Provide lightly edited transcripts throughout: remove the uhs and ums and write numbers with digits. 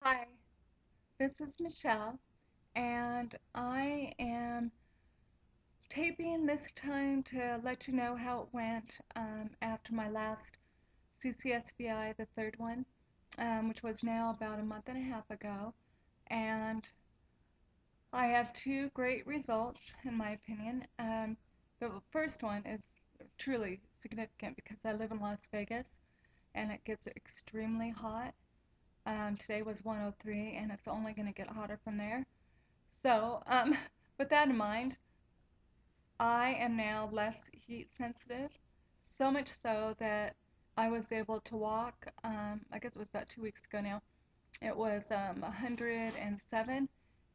Hi, this is Michelle, and I am taping this time to let you know how it went after my last CCSVI, the third one, which was now about a month and a half ago. And I have two great results, in my opinion. The first one is truly significant because I live in Las Vegas and it gets extremely hot. Today was 103, and it's only going to get hotter from there. So, with that in mind, I am now less heat sensitive, so much so that I was able to walk. I guess it was about 2 weeks ago now. It was 107,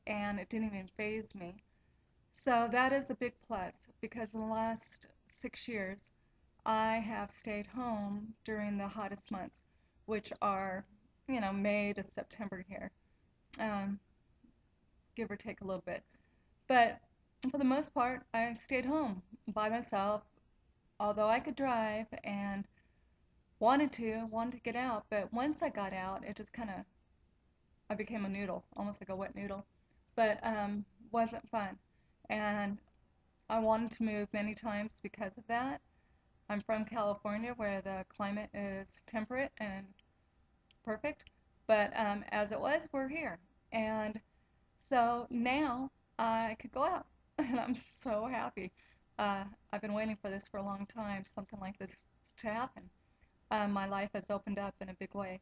and it didn't even faze me. So that is a big plus because in the last 6 years, I have stayed home during the hottest months, which are, May to September here, um, give or take a little bit. But for the most part, I stayed home by myself, although I could drive and wanted to get out. But once I got out, it just kind of, I became a noodle, almost like a wet noodle. But wasn't fun. And I wanted to move many times because of that. I'm from California where the climate is temperate and perfect. But as it was, we're here. And so now I could go out, and I'm so happy. I've been waiting for this for a long time, something like this to happen. My life has opened up in a big way.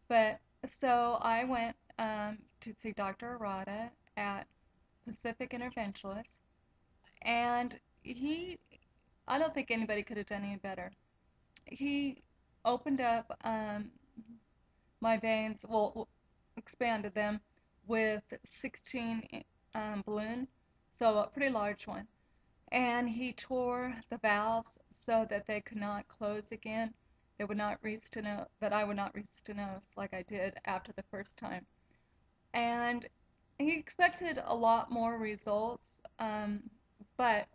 But so I went to see Dr. Arata at Pacific Interventionalist, and I don't think anybody could have done any better. He opened up my veins, well, expanded them with 16 balloon, so a pretty large one. And he tore the valves so that they could not close again. They would not resteno that I would not restenose like I did after the first time. And he expected a lot more results, but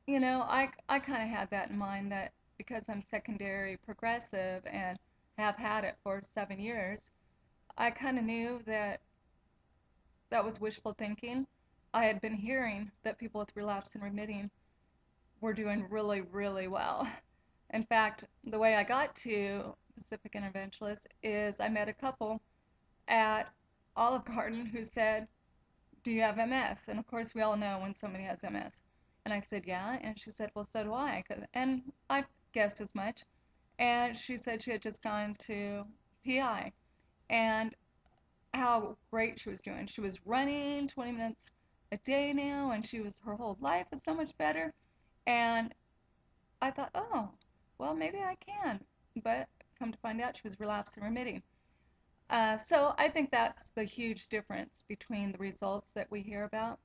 I kind of had that in mind that because I'm secondary progressive and have had it for 7 years, I kind of knew that that was wishful thinking. I had been hearing that people with relapse and remitting were doing really, really well. In fact, the way I got to Pacific Interventionalist is I met a couple at Olive Garden who said, "Do you have MS?" And of course, we all know when somebody has MS. And I said, "Yeah." And she said, "Well, so do I." And I guessed as much. And she said she had just gone to PI and how great she was doing. She was running 20 minutes a day now, and her whole life was so much better. And I thought, oh, well, maybe I can. But come to find out, she was relapsing and remitting. So I think that's the huge difference between the results that we hear about.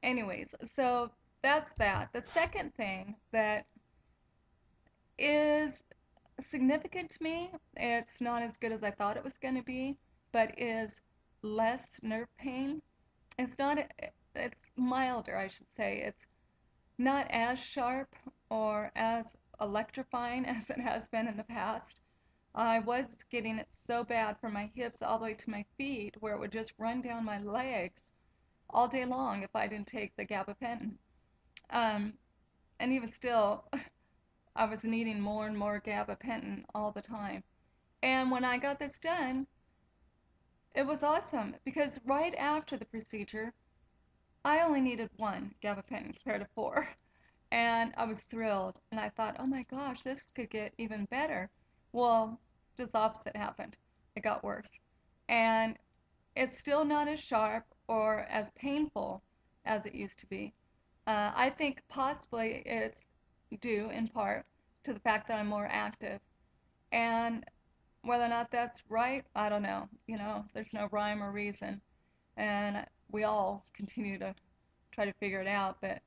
Anyways, so that's that. The second thing that is significant to me, it's not as good as I thought it was going to be, but is less nerve pain. It's not, it's milder, I should say. It's not as sharp or as electrifying as it has been in the past. I was getting it so bad from my hips all the way to my feet where it would just run down my legs all day long if I didn't take the gabapentin. Um, and even still, I was needing more and more gabapentin all the time. And when I got this done, it was awesome because right after the procedure, I only needed one gabapentin compared to four. And I was thrilled. And I thought, oh my gosh, this could get even better. Well, just the opposite happened. It got worse. And it's still not as sharp or as painful as it used to be. I think possibly it's due in part to the fact that I'm more active. And whether or not that's right, I don't know. There's no rhyme or reason. And we all continue to try to figure it out, but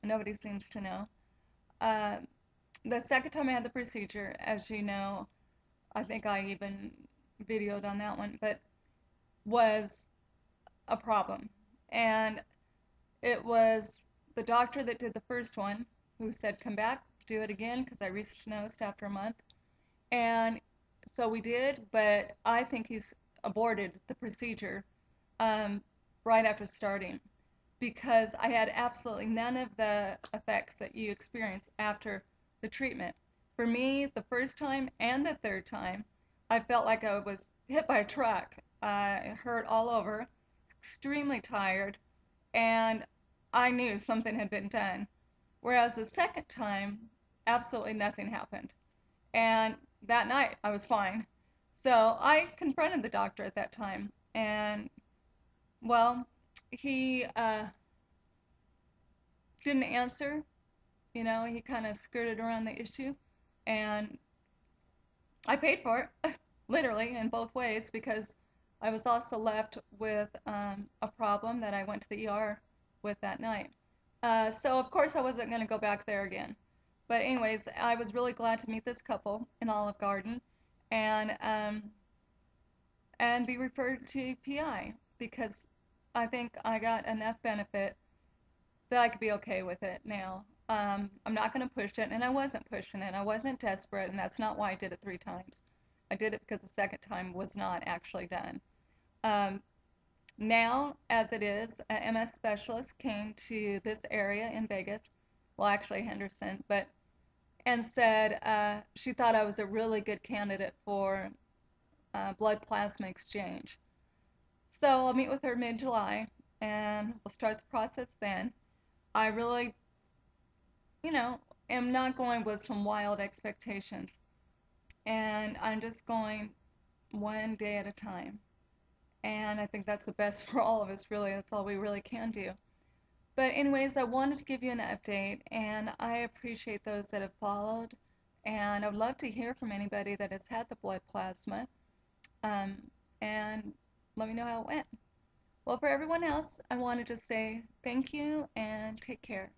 nobody seems to know. Uh, the second time I had the procedure, as you know, I think I even videoed on that one, but was a problem. And it was the doctor that did the first one who said, come back, do it again, because I restenosed after a month. And so we did, but I think he's aborted the procedure um, right after starting because I had absolutely none of the effects that you experience after the treatment. For me, the first time and the third time, I felt like I was hit by a truck. It hurt all over, extremely tired, and I knew something had been done. Whereas the second time, absolutely nothing happened. And that night, I was fine. So I confronted the doctor at that time, and well, he didn't answer. You know, he kind of skirted around the issue, and I paid for it, literally in both ways, because I was also left with a problem that I went to the ER with that night. So of course I wasn't going to go back there again. But anyways, I was really glad to meet this couple in Olive Garden, and and be referred to PI because I think I got enough benefit that I could be okay with it now. I'm not going to push it, and I wasn't pushing it. I wasn't desperate, and that's not why I did it 3 times. I did it because the second time was not actually done. Um, Now, as it is, an MS specialist came to this area in Vegas, well, actually Henderson, but and said she thought I was a really good candidate for blood plasma exchange. So I'll meet with her mid-July, and we'll start the process then. I really, you know, am not going with some wild expectations. And I'm just going one day at a time. And I think that's the best for all of us, really. That's all we really can do. But, anyways, I wanted to give you an update, and I appreciate those that have followed. And I would love to hear from anybody that has had the blood plasma. Um, and let me know how it went. Well, for everyone else, I wanted to say thank you and take care.